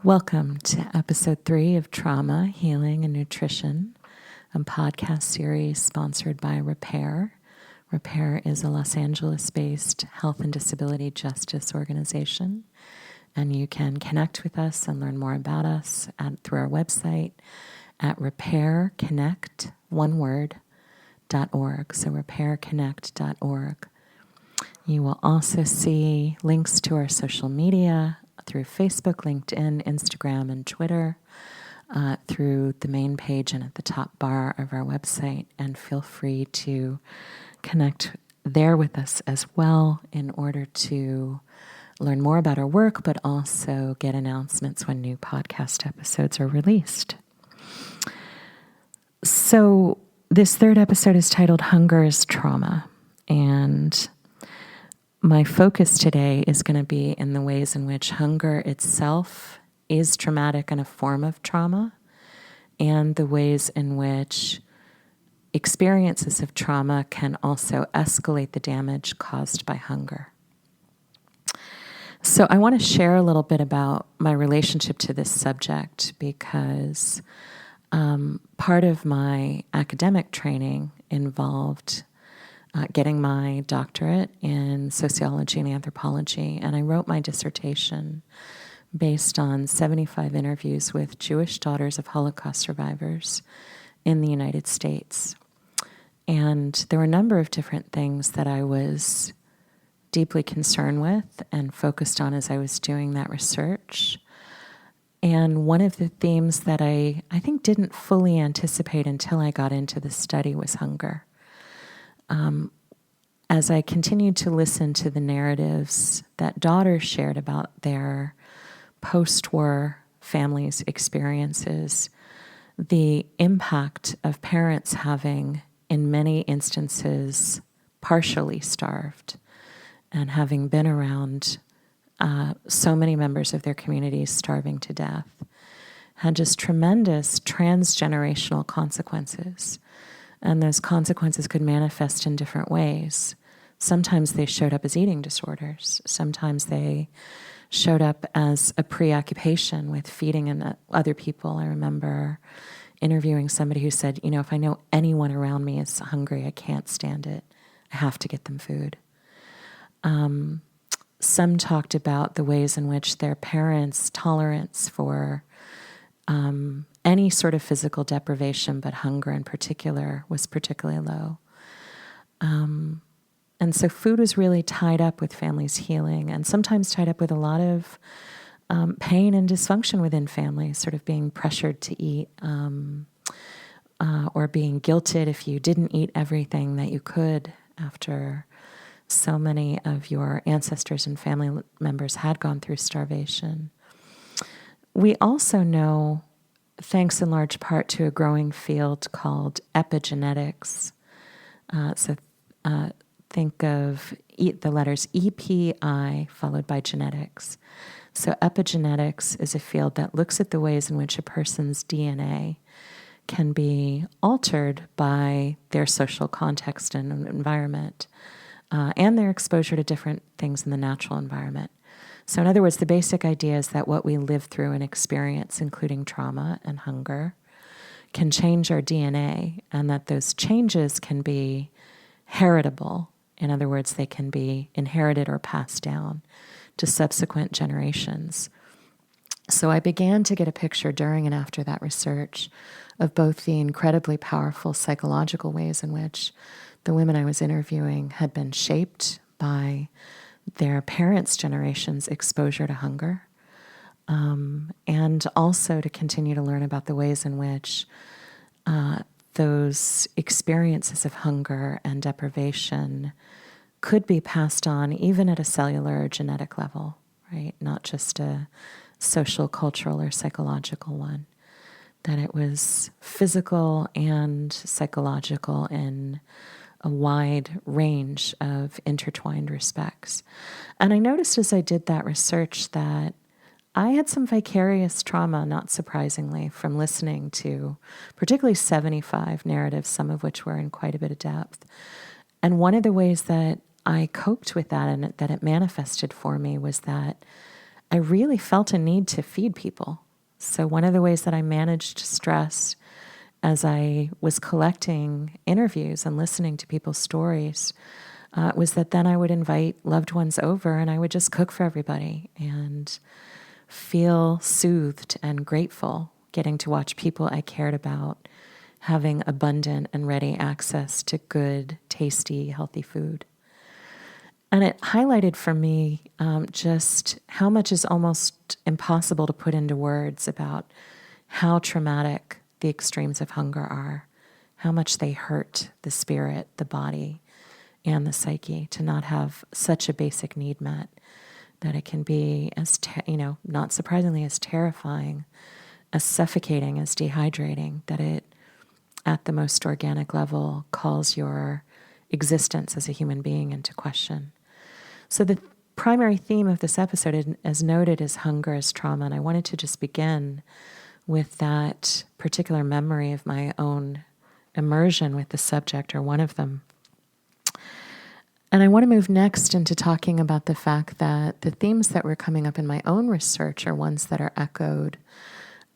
Welcome to episode 3 of Trauma, Healing, and Nutrition, a podcast series sponsored by Repair. Repair is a Los Angeles-based health and disability justice organization, and you can connect with us and learn more about us through our website at repairconnect.org. So repairconnect.org. You will also see links to our social media through Facebook, LinkedIn, Instagram, and Twitter, through the main page and at the top bar of our website. And feel free to connect there with us as well in order to learn more about our work, but also get announcements when new podcast episodes are released. So this third episode is titled Hunger is Trauma, and my focus today is going to be in the ways in which hunger itself is traumatic and a form of trauma, and the ways in which experiences of trauma can also escalate the damage caused by hunger. So I want to share a little bit about my relationship to this subject because part of my academic training involved getting my doctorate in sociology and anthropology, and I wrote my dissertation based on 75 interviews with Jewish daughters of Holocaust survivors in the United States. And there were a number of different things that I was deeply concerned with and focused on as I was doing that research. And one of the themes that I think didn't fully anticipate until I got into the study was hunger. As I continued to listen to the narratives that daughters shared about their post-war families' experiences, the impact of parents having, in many instances, partially starved and having been around so many members of their communities starving to death, had just tremendous transgenerational consequences. And those consequences could manifest in different ways. Sometimes they showed up as eating disorders. Sometimes they showed up as a preoccupation with feeding other people. I remember interviewing somebody who said, if I know anyone around me is hungry, I can't stand it. I have to get them food. Some talked about the ways in which their parents' tolerance for any sort of physical deprivation, but hunger in particular, was particularly low. And so food was really tied up with families' healing, and sometimes tied up with a lot of pain and dysfunction within families, sort of being pressured to eat or being guilted if you didn't eat everything that you could after so many of your ancestors and family members had gone through starvation. We also know, thanks in large part to a growing field called epigenetics. Think of the letters EPI followed by genetics. So epigenetics is a field that looks at the ways in which a person's DNA can be altered by their social context and environment, and their exposure to different things in the natural environment. So in other words, the basic idea is that what we live through and experience, including trauma and hunger, can change our DNA, and that those changes can be heritable. In other words, they can be inherited or passed down to subsequent generations. So I began to get a picture during and after that research of both the incredibly powerful psychological ways in which the women I was interviewing had been shaped by their parents' generation's exposure to hunger, and also to continue to learn about the ways in which those experiences of hunger and deprivation could be passed on even at a cellular or genetic level, right? Not just a social, cultural, or psychological one. That it was physical and psychological in a wide range of intertwined respects. And I noticed as I did that research that I had some vicarious trauma, not surprisingly, from listening to particularly 75 narratives, some of which were in quite a bit of depth. And one of the ways that I coped with that and that it manifested for me was that I really felt a need to feed people. So one of the ways that I managed stress as I was collecting interviews and listening to people's stories was that then I would invite loved ones over and I would just cook for everybody and feel soothed and grateful getting to watch people I cared about having abundant and ready access to good, tasty, healthy food. And it highlighted for me just how much is almost impossible to put into words about how traumatic the extremes of hunger are, how much they hurt the spirit, the body, and the psyche to not have such a basic need met, that it can be as, not surprisingly, as terrifying, as suffocating, as dehydrating, that it, at the most organic level, calls your existence as a human being into question. So the primary theme of this episode, as noted, is hunger as trauma. And I wanted to just begin with that particular memory of my own immersion with the subject, or one of them. And I want to move next into talking about the fact that the themes that were coming up in my own research are ones that are echoed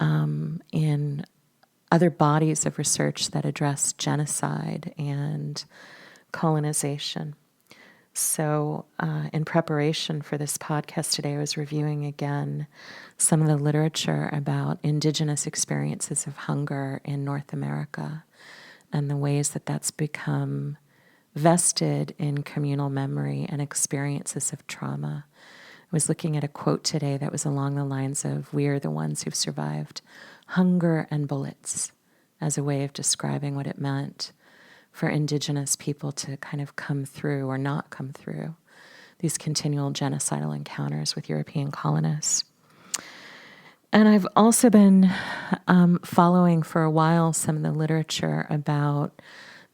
in other bodies of research that address genocide and colonization. So in preparation for this podcast today, I was reviewing again some of the literature about indigenous experiences of hunger in North America and the ways that that's become vested in communal memory and experiences of trauma. I was looking at a quote today that was along the lines of, "We are the ones who've survived hunger and bullets," as a way of describing what it meant for indigenous people to kind of come through or not come through these continual genocidal encounters with European colonists. And I've also been following for a while some of the literature about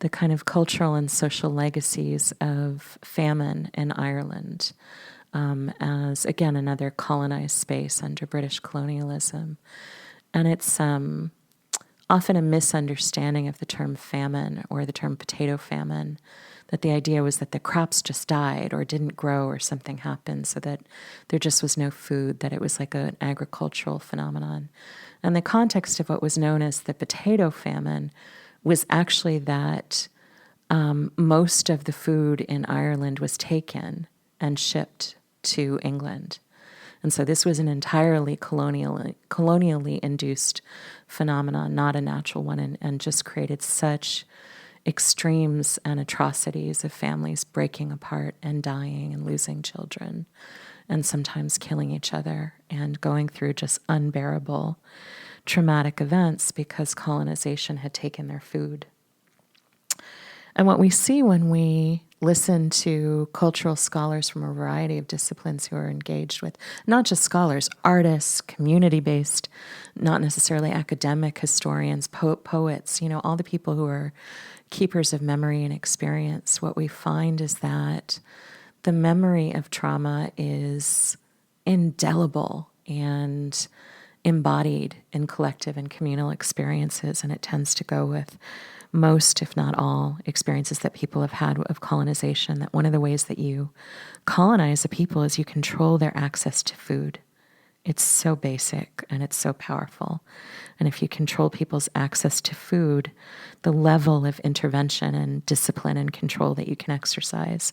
the kind of cultural and social legacies of famine in Ireland as, again, another colonized space under British colonialism. And it's often a misunderstanding of the term famine or the term potato famine, that the idea was that the crops just died or didn't grow or something happened so that there just was no food, that it was like an agricultural phenomenon. And the context of what was known as the potato famine was actually that most of the food in Ireland was taken and shipped to England. And so this was an entirely colonially induced phenomenon, not a natural one, and just created such extremes and atrocities of families breaking apart and dying and losing children and sometimes killing each other and going through just unbearable traumatic events because colonization had taken their food. And what we see when we listen to cultural scholars from a variety of disciplines who are engaged with, not just scholars, artists, community-based, not necessarily academic historians, poets, all the people who are keepers of memory and experience, what we find is that the memory of trauma is indelible and embodied in collective and communal experiences, and it tends to go with most, if not all, experiences that people have had of colonization, that one of the ways that you colonize a people is you control their access to food. It's so basic and it's so powerful. And if you control people's access to food, the level of intervention and discipline and control that you can exercise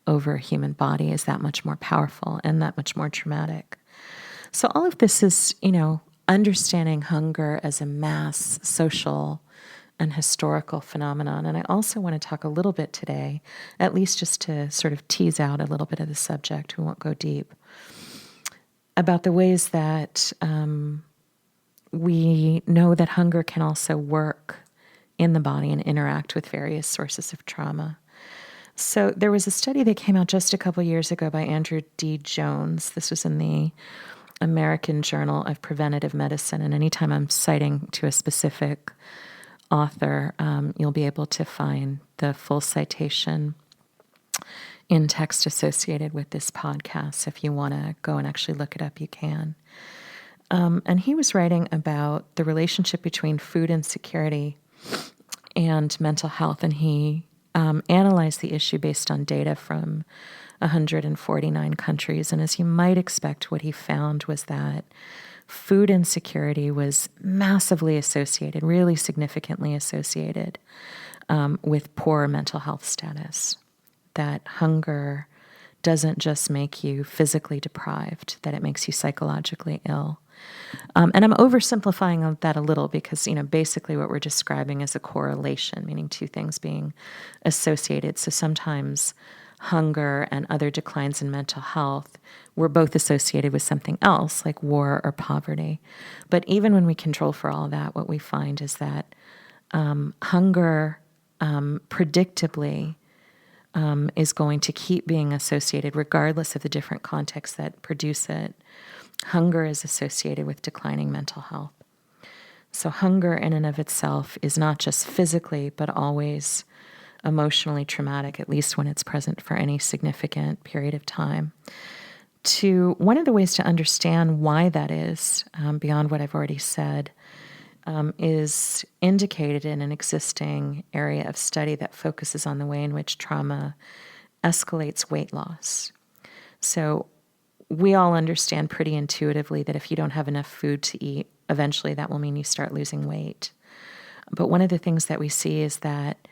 over a human body is that much more powerful and that much more traumatic. So all of this is, understanding hunger as a mass social and historical phenomenon. And I also want to talk a little bit today, at least just to sort of tease out a little bit of the subject, we won't go deep, about the ways that we know that hunger can also work in the body and interact with various sources of trauma. So there was a study that came out just a couple years ago by Andrew D. Jones. This was in the American Journal of Preventive Medicine. And anytime I'm citing to a specific author, you'll be able to find the full citation in text associated with this podcast. If you want to go and actually look it up, you can. And he was writing about the relationship between food insecurity and mental health, and he analyzed the issue based on data from 149 countries. And as you might expect, what he found was that food insecurity was massively associated, really significantly associated with poor mental health status. That hunger doesn't just make you physically deprived, that it makes you psychologically ill. And I'm oversimplifying that a little because, basically what we're describing is a correlation, meaning two things being associated. So sometimes hunger and other declines in mental health were both associated with something else, like war or poverty. But even when we control for all that, what we find is that hunger predictably is going to keep being associated, regardless of the different contexts that produce it. Hunger is associated with declining mental health. So hunger in and of itself is not just physically, but always emotionally traumatic, at least when it's present for any significant period of time. One of the ways to understand why that is, beyond what I've already said, is indicated in an existing area of study that focuses on the way in which trauma escalates weight loss. So we all understand pretty intuitively that if you don't have enough food to eat, eventually that will mean you start losing weight. But one of the things that we see is that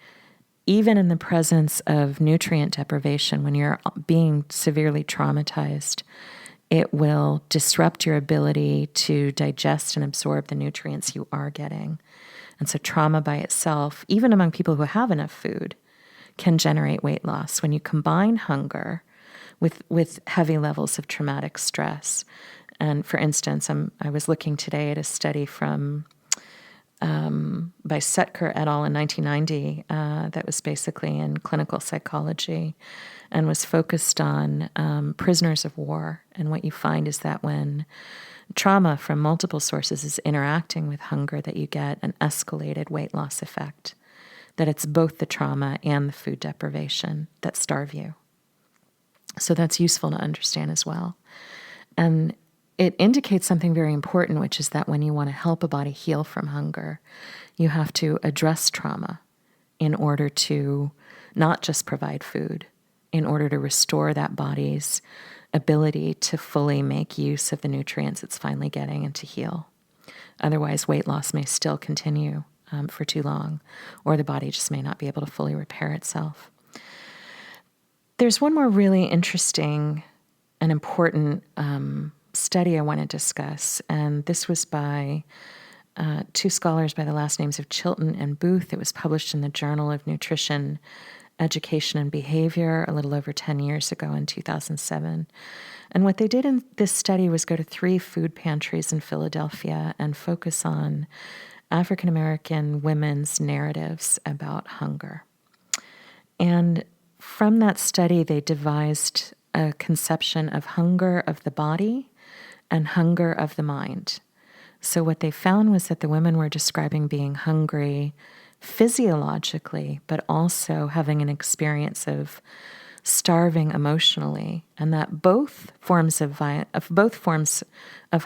even in the presence of nutrient deprivation, when you're being severely traumatized, it will disrupt your ability to digest and absorb the nutrients you are getting. And so trauma by itself, even among people who have enough food, can generate weight loss. When you combine hunger with heavy levels of traumatic stress. And for instance, I was looking today at a study from by Setker et al. In 1990 that was basically in clinical psychology and was focused on prisoners of war. And what you find is that when trauma from multiple sources is interacting with hunger, that you get an escalated weight loss effect, that it's both the trauma and the food deprivation that starve you. So that's useful to understand as well. And it indicates something very important, which is that when you want to help a body heal from hunger, you have to address trauma in order to not just provide food, in order to restore that body's ability to fully make use of the nutrients it's finally getting and to heal. Otherwise, weight loss may still continue for too long, or the body just may not be able to fully repair itself. There's one more really interesting and important study I want to discuss, and this was by two scholars by the last names of Chilton and Booth. It was published in the Journal of Nutrition, Education, and Behavior a little over 10 years ago in 2007. And what they did in this study was go to 3 food pantries in Philadelphia and focus on African American women's narratives about hunger. And from that study, they devised a conception of hunger of the body and hunger of the mind. So what they found was that the women were describing being hungry physiologically, but also having an experience of starving emotionally, and that both forms of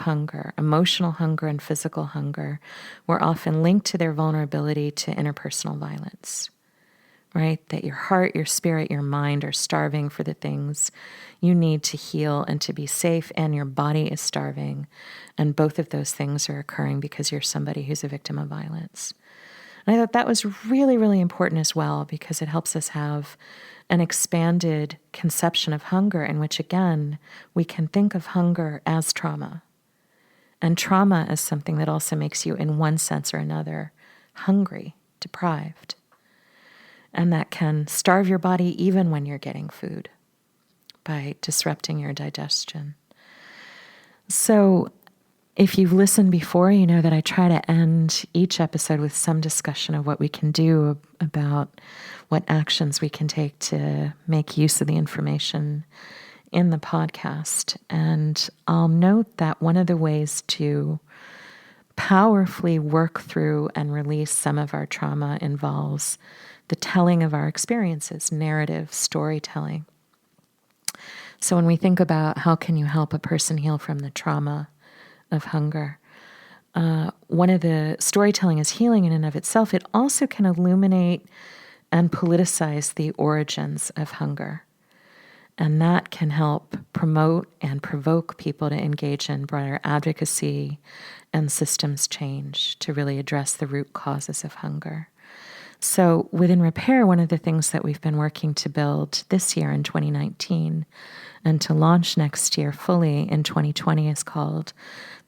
hunger, emotional hunger and physical hunger, were often linked to their vulnerability to interpersonal violence. Right? That your heart, your spirit, your mind are starving for the things you need to heal and to be safe, and your body is starving. And both of those things are occurring because you're somebody who's a victim of violence. And I thought that was really, really important as well, because it helps us have an expanded conception of hunger in which, again, we can think of hunger as trauma. And trauma as something that also makes you, in one sense or another, hungry, deprived. And that can starve your body even when you're getting food by disrupting your digestion. So if you've listened before, you know that I try to end each episode with some discussion of what we can do about what actions we can take to make use of the information in the podcast. And I'll note that one of the ways to powerfully work through and release some of our trauma involves the telling of our experiences, narrative, storytelling. So when we think about how can you help a person heal from the trauma of hunger, one of the storytelling is healing in and of itself. It also can illuminate and politicize the origins of hunger. And that can help promote and provoke people to engage in broader advocacy and systems change to really address the root causes of hunger. So within Repair, one of the things that we've been working to build this year in 2019 and to launch next year fully in 2020 is called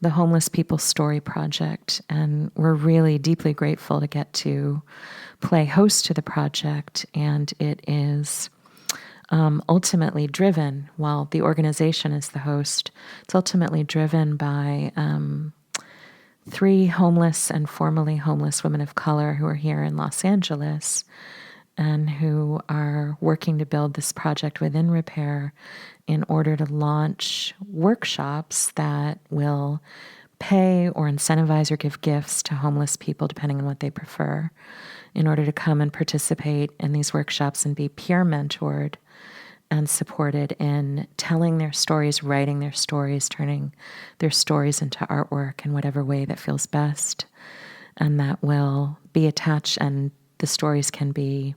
the Homeless People Story Project. And we're really deeply grateful to get to play host to the project. And it is ultimately driven, while the organization is the host, it's ultimately driven by 3 homeless and formerly homeless women of color who are here in Los Angeles and who are working to build this project within Repair in order to launch workshops that will pay or incentivize or give gifts to homeless people, depending on what they prefer, in order to come and participate in these workshops and be peer mentored and supported in telling their stories, writing their stories, turning their stories into artwork in whatever way that feels best. And that will be attached, and the stories can be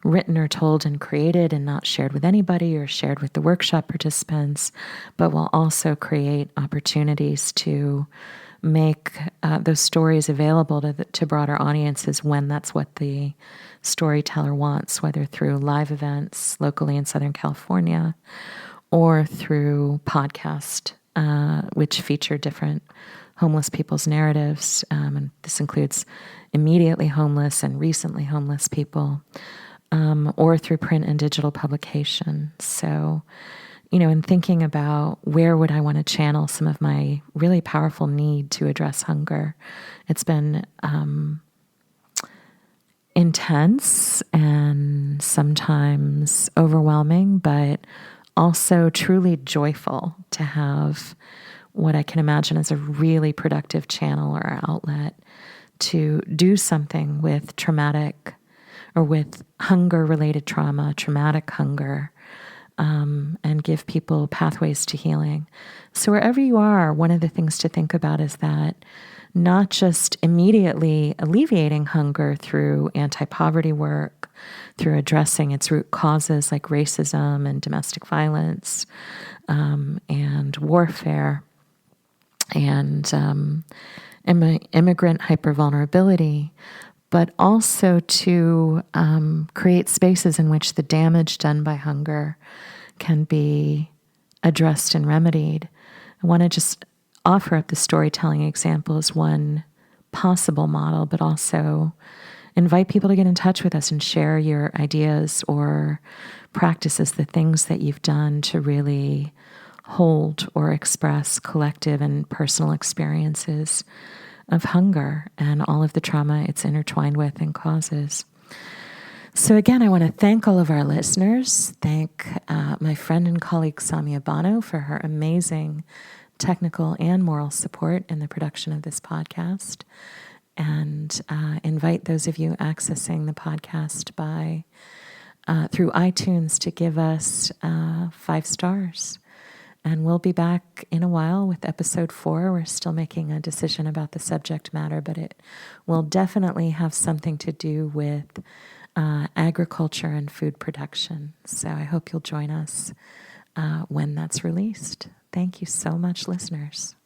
written or told and created and not shared with anybody or shared with the workshop participants, but will also create opportunities to make those stories available to broader audiences when that's what the storyteller wants, whether through live events locally in Southern California or through podcast, which feature different homeless people's narratives. And this includes immediately homeless and recently homeless people, or through print and digital publication. So, in thinking about where would I want to channel some of my really powerful need to address hunger, it's been intense and sometimes overwhelming, but also truly joyful to have what I can imagine as a really productive channel or outlet to do something with traumatic or with hunger-related trauma, traumatic hunger, and give people pathways to healing. So wherever you are, one of the things to think about is that not just immediately alleviating hunger through anti-poverty work, through addressing its root causes like racism and domestic violence, and warfare, and immigrant hypervulnerability, but also to create spaces in which the damage done by hunger can be addressed and remedied. I want to just offer up the storytelling example as one possible model, but also invite people to get in touch with us and share your ideas or practices, the things that you've done to really hold or express collective and personal experiences of hunger and all of the trauma it's intertwined with and causes. So again, I want to thank all of our listeners, thank my friend and colleague Samia Bano for her amazing technical and moral support in the production of this podcast, and invite those of you accessing the podcast through iTunes to give us 5 stars. And we'll be back in a while with episode 4. We're still making a decision about the subject matter, but it will definitely have something to do with agriculture and food production. So I hope you'll join us when that's released. Thank you so much, listeners.